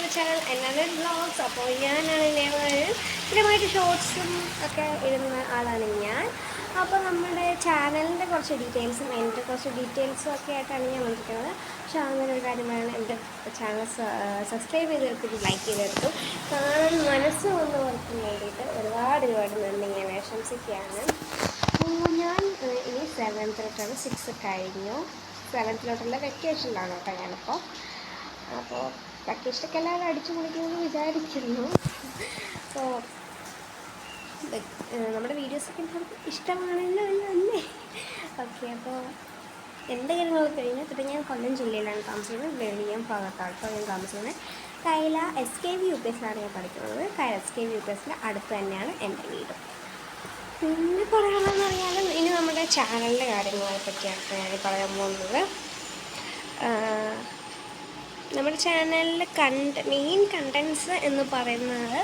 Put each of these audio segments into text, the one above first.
നമ്മുടെ ചാനൽ എന്നാണ് വ്ളോഗ്സ്. അപ്പോൾ ഞാനാണ് സ്ഥിരമായിട്ട് ഷോർട്സും ഒക്കെ ഇടുന്ന ആളാണ് ഞാൻ. അപ്പോൾ നമ്മുടെ ചാനലിൻ്റെ കുറച്ച് ഡീറ്റെയിൽസും എൻ്റെ കുറച്ച് ഡീറ്റെയിൽസും ഒക്കെ ആയിട്ടാണ് ഞാൻ വന്നിരിക്കുന്നത്. പക്ഷേ അങ്ങനെ ഒരു കാര്യമാണ്, എൻ്റെ ചാനൽ സബ്സ്ക്രൈബ് ചെയ്തെടുത്തിട്ട് ലൈക്ക് ചെയ്തെടുത്തു കാണാൻ മനസ്സ് വന്നവർക്ക് വേണ്ടിയിട്ട് ഒരുപാട് നന്ദി ഞാൻ ആശംസിക്കുകയാണ്. ഞാൻ ഇനി 7th 6 കഴിഞ്ഞു. 7th വെക്കേഷനിലാണ് കേട്ടോ ഞാനിപ്പോൾ. അപ്പോൾ വെക്കേഷനൊക്കെ എല്ലാവരും അടിച്ചു പൊളിക്കുമെന്ന് വിചാരിക്കുന്നു. അപ്പോൾ നമ്മുടെ വീഡിയോസൊക്കെ എല്ലാവർക്കും ഇഷ്ടമാണല്ലോ അല്ലേ? ഓക്കെ, അപ്പോൾ എൻ്റെ കാര്യങ്ങളൊക്കെ കഴിഞ്ഞു. പിന്നെ ഞാൻ കൊല്ലം ജില്ലയിലാണ് താമസിക്കുന്നത്, വെളിയം ഭാഗത്താട്ടോ ഞാൻ താമസിക്കുന്നത്. കൈല SKV UPS ഞാൻ പഠിക്കുന്നത്. കൈല SKV UPS അടുത്ത് തന്നെയാണ് എൻ്റെ വീട്. പിന്നെ പറയണമെന്ന് അറിയാലും ഇനി നമ്മുടെ ചാനലിൻ്റെ കാര്യങ്ങളെ പറ്റിയാണ് ഞാൻ പറയാൻ പോകുന്നത്. നമ്മുടെ ചാനലിൽ മെയിൻ കണ്ടൻസ് എന്ന് പറയുന്നത്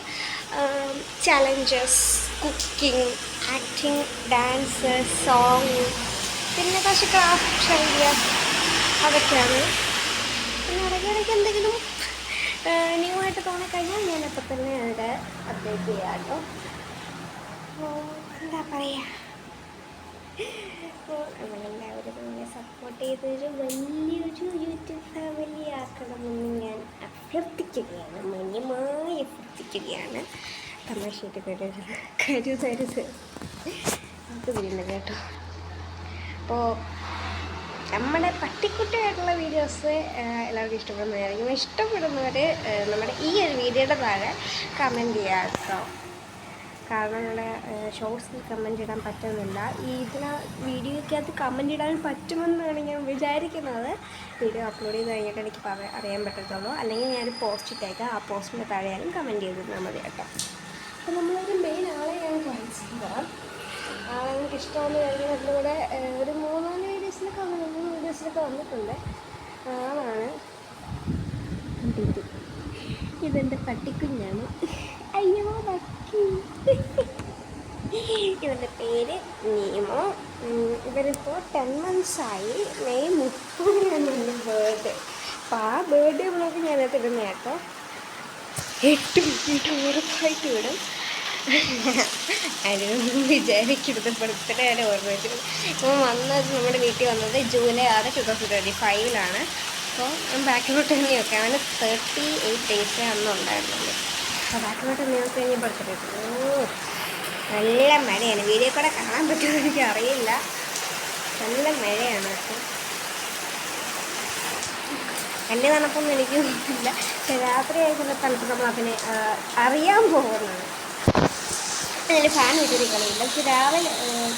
challenges, cooking, acting, dance, song, പിന്നെ കുറച്ച് ക്രാഫ്റ്റ് ഐഡിയ അതൊക്കെയാണ്. പിന്നെ ഇടയ്ക്കിടയ്ക്ക് എന്തെങ്കിലും ന്യൂ ആയിട്ട് തോന്നിക്കഴിഞ്ഞാൽ ഞാനപ്പോൾ തന്നെ അവിടെ അപ്ഡേറ്റ് ചെയ്യാം കേട്ടോ. എന്താ പറയുക, അപ്പോൾ നമ്മളെല്ലാവരും നമ്മളെ സപ്പോർട്ട് ചെയ്തൊരു വലിയൊരു യൂട്യൂബ് ഫാമിലി ആക്കണമെന്ന് ഞാൻ അഭ്യർത്ഥിക്കുകയാണ്, മാന്യമായി അഭ്യർത്ഥിക്കുകയാണ്. തമാശയായിട്ട് കരുതരുത്, അത് വരുന്നത് കേട്ടോ. അപ്പോൾ നമ്മുടെ പട്ടിക്കുട്ടിയായിട്ടുള്ള വീഡിയോസ് എല്ലാവർക്കും ഇഷ്ടപ്പെടുന്നതായിരിക്കും. ഇഷ്ടപ്പെടുന്നവർ നമ്മുടെ ഈ ഒരു വീഡിയോയുടെ താഴെ കമൻറ്റ് ചെയ്യാം കേട്ടോ. കാരണം നമ്മുടെ ഷോർട്സിൽ കമൻറ്റ് ഇടാൻ പറ്റുന്നില്ല. വീഡിയോയ്ക്കകത്ത് കമൻറ്റ് ഇടാൻ പറ്റുമെന്നാണ് ഞാൻ വിചാരിക്കുന്നത്. വീഡിയോ അപ്ലോഡ് ചെയ്ത് കഴിഞ്ഞിട്ട് എനിക്ക് അറിയാൻ പറ്റത്തുള്ളൂ. അല്ലെങ്കിൽ ഞാനൊരു പോസ്റ്റ് ഇട്ടേക്കാം, ആ പോസ്റ്റിൻ്റെ താഴെയാലും കമൻറ്റ് ചെയ്തിരുന്നാൽ മതി കേട്ടോ. അപ്പോൾ നമ്മളൊരു മെയിൻ ആളെ ഞാൻ കാണിച്ചു തരാം. ആളെ എനിക്ക് ഇഷ്ടമെന്ന് കഴിഞ്ഞതിലൂടെ ഒരു 3-4 വീഡിയോസിലൊക്കെ വന്നിട്ടുണ്ട്. ആളാണ് ഇതെൻ്റെ പട്ടിക്കുഞ്ഞാണ്. അയ്യോ പട്ടി. ഇവരുടെ പേര് നീമോ. ഇവരിപ്പോൾ 10 months ആയി. മെയ് 30 എൻ്റെ ബർത്ത്ഡേ. അപ്പോൾ ആ ബർത്ത്ഡേ വ്ളോഗ് ഞാനത് ഇടുന്ന കേട്ടോ. 8 മിനിറ്റ് ഉറപ്പായിട്ട് വിടും. അതിനൊന്നും വിചാരിക്കരുത്, ബർത്ത്ഡേ ആണ് ഓർമ്മ വെച്ചത്. ഇപ്പോൾ നമ്മുടെ വീട്ടിൽ വന്നത് July 6, 2025 അപ്പോൾ ബാക്കിലോട്ട് തന്നെ നോക്കാം. അവന് 38 days അന്നുണ്ടായിരുന്നുള്ളൂ. അപ്പോൾ ബാക്കിലോട്ട് തന്നെ നോക്കി കഴിഞ്ഞാൽ ബർത്ത്ഡേ. നല്ല മഴയാണ്, വീഡിയോ കൂടെ കാണാൻ പറ്റുമെന്ന് എനിക്ക് അറിയില്ല. നല്ല മഴയാണ് കേട്ടോ. വലിയ തണുപ്പൊന്നും എനിക്ക് തോന്നുന്നില്ല. രാത്രിയായിട്ടുള്ള തണുപ്പ് നമ്മൾ അതിനെ അറിയാൻ പോകുന്നത്. അതിൽ ഫാൻ വെച്ചിരിക്കണില്ല. പക്ഷെ രാവിലെ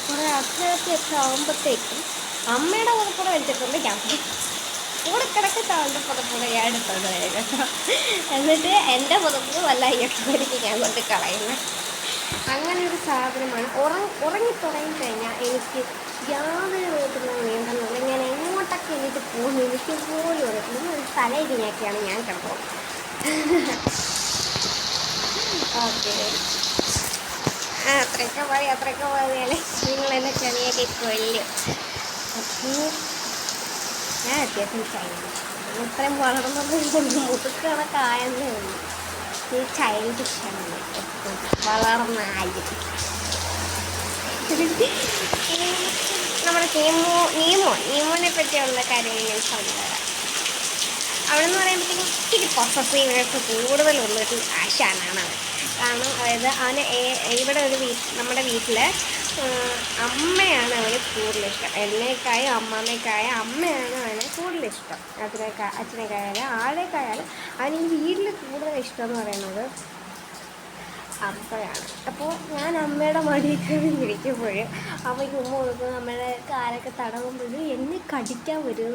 കുറേ അത്രയൊക്കെ ആകുമ്പോഴത്തേക്കും അമ്മയുടെ പുറപ്പുറ വെച്ചിട്ടുണ്ട്. ഞാൻ കൂടെ കിടക്കുന്ന ആളുടെ പുറപ്പുറ ഞാൻ എടുത്തത് കേട്ടോ. എന്നിട്ട് എൻ്റെ പുറപ്പ് വല്ല അയ്യപ്പനിക്ക് ഞാൻ കൊണ്ട് കളയുന്നത്. അങ്ങനെ ഒരു സാധനമാണ്. ഉറങ്ങിത്തുടങ്ങിക്കഴിഞ്ഞാൽ എനിക്ക് യാതൊരു വിധത്തിലുള്ള നിയന്ത്രണമില്ല. ഞാൻ എങ്ങോട്ടൊക്കെ എനിക്ക് പോകുന്നു എനിക്ക് പോലും അറിയില്ല. ഒരു തലയിടിഞ്ഞൊക്കെയാണ് ഞാൻ കിടക്കുന്നത്. ഓക്കെ, അത്രയൊക്കെ പറയാലേ നിങ്ങളെന്നെ ചെറിയൊക്കെ കൊല്ലും. അപ്പോൾ ഞാൻ അത്യാവശ്യം ചൈൽഡിഷ്, ഇത്രയും വളർന്നത് മുതുക്കണക്കായെന്നേ ഉള്ളൂ. ഈ ചൈൽഡിഷാണ് എപ്പോഴും വളർന്ന ആദ്യം. നമ്മുടെ നീമോനെ പറ്റിയുള്ള കാര്യങ്ങൾ ഞാൻ പറഞ്ഞുതരാം. അവിടെ നിന്ന് പറയുമ്പോഴത്തേക്കും ഇത്തിരി പൊസസീവ്നെസ് കൂടുതലുള്ളൊരു ആശാനാണ് അവൻ. കാരണം അതായത് അവന് ഇവിടെ നമ്മുടെ വീട്ടിൽ അമ്മയാണ് അവന് കൂടുതലിഷ്ടം. എന്നേക്കായും അമ്മാമ്മയ്ക്കായ അമ്മയാണ് അവന് കൂടുതലിഷ്ടം. അച്ഛനേക്കായാലും ആളേക്കായാലും അവന് ഈ വീട്ടിൽ കൂടുതൽ ഇഷ്ടം എന്ന് പറയുന്നത് അമ്മയാണ്. അപ്പോൾ ഞാൻ അമ്മയുടെ മടിയൊക്കെ ഇരിക്കുമ്പോൾ അമ്മയ്ക്ക് ഉമ്മ കൊടുക്കുമ്പോൾ അമ്മയുടെ കാലൊക്കെ തടവുമ്പോൾ എന്നെ കടിക്കാൻ വരും.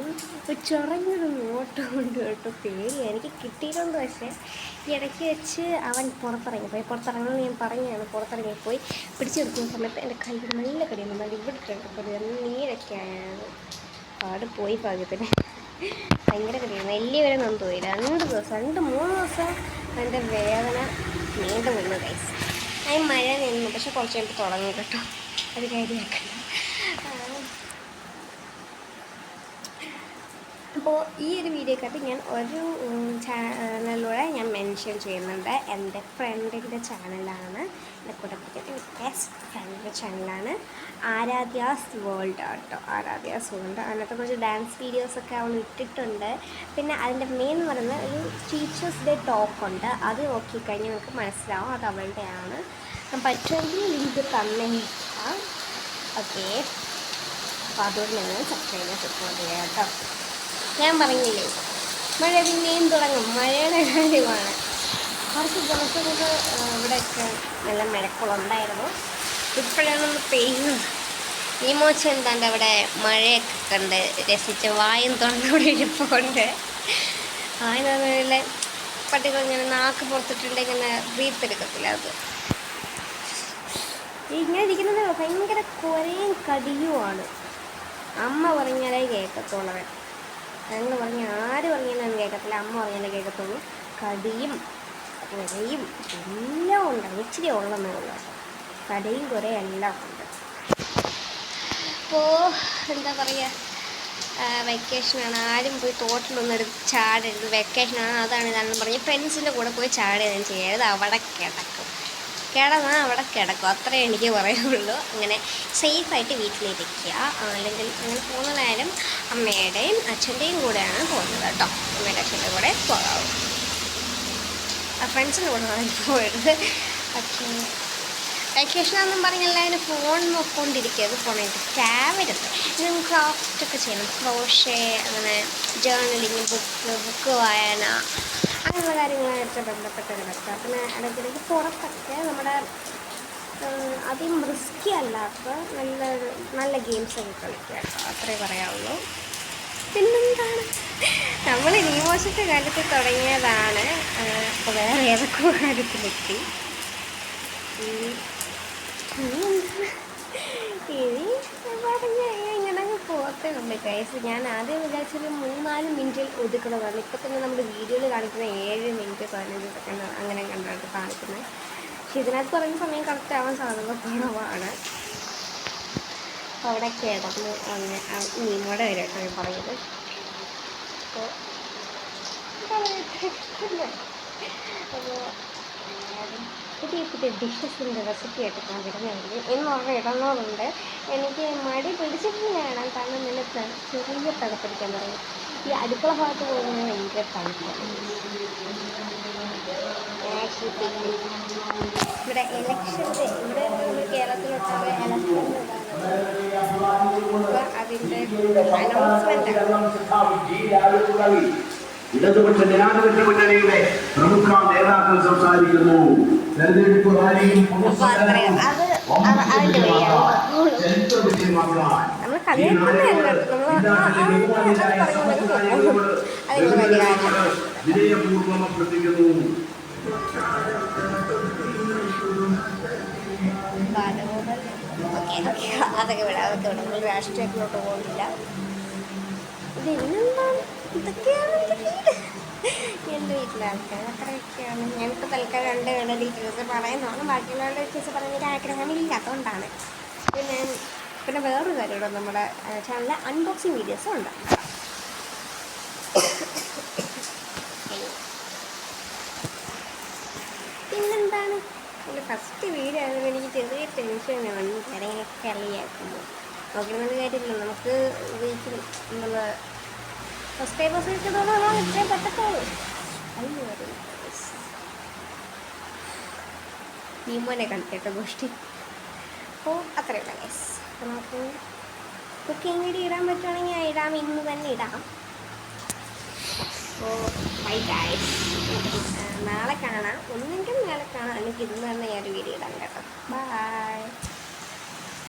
ചൊറഞ്ഞൊരു നോട്ടം കൊണ്ട് കേട്ടോ പേടി എനിക്ക് കിട്ടിയിട്ടുണ്ട്. പക്ഷേ ഈ ഇടയ്ക്ക് വെച്ച് അവൻ പുറത്തിറങ്ങുന്നത് ഞാൻ പറഞ്ഞാണ്. പുറത്തിറങ്ങിപ്പോയി പിടിച്ചെടുക്കുന്ന സമയത്ത് എൻ്റെ കൈ നല്ല കടിയുന്നു. നല്ല ഇവിടെ കണ്ടപ്പോൾ നീരൊക്കെ ആയാണ് പാട് പോയി ഭാഗ്യത്തിന്. ഭയങ്കര കടിയാണ്. എല്ലി വരെ നന്നു പോയി. 2-3 ദിവസം എൻ്റെ വേദന നീണ്ടു നിന്ന് കൈസ്. അതിന് മഴ നിന്നു, പക്ഷെ കുറച്ച് കഴിയുമ്പോൾ തുടങ്ങും കേട്ടോ. അത് കാര്യമാക്കണം. അപ്പോൾ ഈ ഒരു വീഡിയോക്കകത്ത് ഞാൻ ഒരു ചാനലിലൂടെ ഞാൻ മെൻഷൻ ചെയ്യുന്നുണ്ട്. എൻ്റെ ഫ്രണ്ടിൻ്റെ ചാനലാണ്, എൻ്റെ കൂട്ടത്തിൻ്റെ ബെസ്റ്റ് ഫ്രണ്ടിൻ്റെ ചാനലാണ് ആരാധ്യാസ് വേൾഡ് കേട്ടോ. ആരാധ്യാസ് വേൾഡ്. അതിനകത്ത് കുറച്ച് ഡാൻസ് വീഡിയോസൊക്കെ അവൾ ഇട്ടിട്ടുണ്ട്. പിന്നെ അതിൻ്റെ മെയിൻ എന്ന് പറയുന്നത് ഒരു ടീച്ചേഴ്സ് ഡേ ടോക്കുണ്ട്. അത് നോക്കിക്കഴിഞ്ഞാൽ നമുക്ക് മനസ്സിലാവും അത് അവളുടെയാണ്. പറ്റുമെങ്കിൽ ലിങ്ക് തന്നേക്കാം. ഓക്കെ, അപ്പോൾ അതുകൊണ്ട് നിങ്ങൾ സബ്സ്ക്രൈബ് സപ്പോർട്ട് ചെയ്യാം കേട്ടോ. ഞാൻ പറഞ്ഞില്ലേ മഴ പിന്നെയും തുടങ്ങും. മഴയുടെ കാര്യമാണ്. കുറച്ച് ദിവസം കൊണ്ട് ഇവിടെയൊക്കെ നല്ല മഴക്കുളുണ്ടായിരുന്നു. ഇപ്പോഴാണൊന്ന് പെയ്യുന്നത്. ഈ മോച്ച എന്താണ്ട് അവിടെ മഴയൊക്കെ കണ്ട് രസിച്ച് വായും തുറന്നുകൂടി ഇരിപ്പുണ്ട്. അതിനൊന്നുമില്ല, പട്ടികൾ ഇങ്ങനെ നാക്ക് പുറത്തിട്ടുണ്ടെങ്കിൽ ഇങ്ങനെ ബ്രീത്തെടുക്കത്തില്ല. അത് ഇങ്ങനെ ഇരിക്കുന്നത് ഭയങ്കര കുരയും കടിയുമാണ്. അമ്മ പറഞ്ഞാലേ കേൾക്കത്തുള്ളവൻ. ഞങ്ങൾ പറഞ്ഞ ആര് പറഞ്ഞാലും കേൾക്കത്തില്ല, അമ്മ പറഞ്ഞാലേ കേൾക്കത്തുള്ളൂ. കടിയും കുരയും എല്ലാം ഉണ്ട്. ഇച്ചിരി ഉള്ളെന്നേ ഉള്ളൂ. കടിയും കുരയും എല്ലാം ഉണ്ട്. അപ്പോൾ എന്താ പറയുക, വെക്കേഷനാണ്. ആരും പോയി തോട്ടിലൊന്നും എടുത്ത് ചാടരുത്. വെക്കേഷനാണ്, അതാണ് ഇതാണെന്ന് പറഞ്ഞ് ഫ്രണ്ട്സിൻ്റെ കൂടെ പോയി ചാടുകയും ചെയ്യരുത്. അവിടെ കിടന്നാൽ അവിടെ കിടക്കും. അത്രേ എനിക്ക് പറയുള്ളൂ. അങ്ങനെ സേഫായിട്ട് വീട്ടിലിരിക്കുക. അല്ലെങ്കിൽ അങ്ങനെ പോകുന്നതായാലും അമ്മയുടെയും അച്ഛൻ്റെയും കൂടെയാണ് പോകുന്നത് കേട്ടോ. അമ്മയുടെ അച്ഛൻ്റെ കൂടെ പോകാവും. ഫ്രണ്ട്സിൻ്റെ കൂടെ പോകരുത്. പക്ഷേ വെക്കേഷനാണെന്നും പറഞ്ഞെല്ലാവരും ഫോൺ നോക്കിക്കൊണ്ടിരിക്കരുത്. ഫോണിൽ ടാബരുത്. ഇനി ക്രാഫ്റ്റൊക്കെ ചെയ്യണം. ക്രോഷേ, അങ്ങനെ ജേർണലിങ്, ബുക്ക് വായന, അങ്ങനെയുള്ള കാര്യങ്ങളായിട്ട് ബന്ധപ്പെട്ടൊരു വെക്കുക. പിന്നെ ഇടയ്ക്കിടയ്ക്ക് പുറത്തൊക്കെ നമ്മുടെ അധികം റിസ്കി അല്ലാത്ത നല്ല ഗെയിംസൊക്കെ കളിക്കുക കേട്ടോ. അത്രേ പറയാവുള്ളൂ. പിന്നെന്താണ്, നമ്മൾ ന്യൂമോഷത്തെ കാര്യത്തിൽ തുടങ്ങിയതാണ്. അപ്പോൾ വേറെ ഏതൊക്കെ കാര്യത്തിലെത്തി. ഇനി പറഞ്ഞ ഇങ്ങനെ പോകത്തേ ഉള്ളൂ ഗൈസ്. ഞാൻ ആദ്യം വിചാരിച്ചൊരു 3-4 മിനിറ്റിൽ ഒതുക്കുന്നതാണ്. ഇപ്പം തന്നെ നമ്മുടെ വീഡിയോയിൽ കാണിക്കുന്ന 7 മിനിറ്റ് 15 സെക്കൻഡ് അങ്ങനെ കണ്ടായിട്ട് കാണിക്കുന്നത്. പക്ഷെ ഇതിനകത്ത് പറയുന്ന സമയം കറക്റ്റ് ആവാൻ സാധ്യത കുറവാണ്. അപ്പോൾ അവിടെ കിടന്ന് അങ്ങനെ നീങ്ങോടെ വരും കേട്ടോ ഞാൻ പറയുന്നത്. അപ്പോൾ പുതിയ പുതിയ ഡിഷസിൻ്റെ റെസിപ്പി ആയിട്ട് ഞാൻ വിടുന്നുണ്ട്. എന്ന് പറഞ്ഞാൽ ഇടുന്നതുകൊണ്ട് എനിക്ക് മടി പിടിച്ചിട്ടില്ലാണ്. കാരണം നല്ല ചെറിയ തണുപ്പിടിക്കാൻ പറയും. ഈ അടുക്കള ഭാഗത്ത് പോകുന്നത് ഭയങ്കര തണുപ്പാണ്. ഇവിടെ ഇലക്ഷൻ്റെ ഇവിടെ കേരളത്തിലൊട്ടാകെ ഇലക്ഷൻ്റെ അതിൻ്റെ അനൗൺസ്മെൻ്റ് ഇടതുപക്ഷ ജനാധിപത്യ മുന്നണിയുടെ പ്രമുഖ നേതാക്കൾ സംസാരിക്കുന്നു. തെരഞ്ഞെടുപ്പ് റാലിയും വിജയപൂർവ്വം അഭ്യർത്ഥിക്കുന്നു. അതൊക്കെ വിടാം, അതൊക്കെ വിടാം. നമ്മൾ രാഷ്ട്രീയത്തിലോട്ട് പോകുന്നില്ല. ഇതെന്താണ്, ഇതൊക്കെയാണ് എൻ്റെ വീട്ടിലെ ആൾക്കാർ. അത്രയൊക്കെയാണ്. ഞാനിപ്പോൾ തൽക്കാലം 2 ഡീറ്റെയിൽസ് പറയുന്നതാണ്. ബാക്കിയുള്ളവരുടെ ഡീറ്റെയിൽസ് പറയുന്നൊരു ആഗ്രഹമില്ലാത്തതുകൊണ്ടാണ്. പിന്നെ വേറൊരു കാര്യമുണ്ട്, നമ്മുടെ ചാനലിൽ അൺബോക്സിങ് വീഡിയോസും ഉണ്ട്. പിന്നെന്താണ്, എൻ്റെ ഫസ്റ്റ് വീഡിയോ ആയതുകൊണ്ട് എനിക്ക് ചെറിയ ടെൻഷനാണ്. കാര്യങ്ങളൊക്കെ കളിയാക്കുമ്പോൾ നോക്കിയിരുന്ന കാര്യമില്ല. നമുക്ക് വീട്ടിൽ നമ്മൾ സബ്സ്ക്രൈബേഴ്സ് കിട്ടുന്നതോടെ ഇത്രയും പറ്റത്തുള്ളൂ. അയ്യോ നീമോനെ കളിക്കട്ടെ ഗോഷ്ടി. അപ്പോൾ അത്രയുള്ള ഗൈസ്. അപ്പോൾ നമുക്ക് കുക്കിംഗ് വീഡിയോ ഇടാൻ പറ്റുവാണെങ്കിൽ ഇടാം, ഇന്ന് തന്നെ ഇടാം. അപ്പോൾ ബൈ ഗൈസ്. നാളെ കാണാം. ഒന്നെങ്കിൽ നാളെ കാണാം, അല്ലെങ്കിൽ ഇന്ന് തന്നെ ഞാനൊരു വീഡിയോ ഇടാം കേട്ടോ. ബൈ.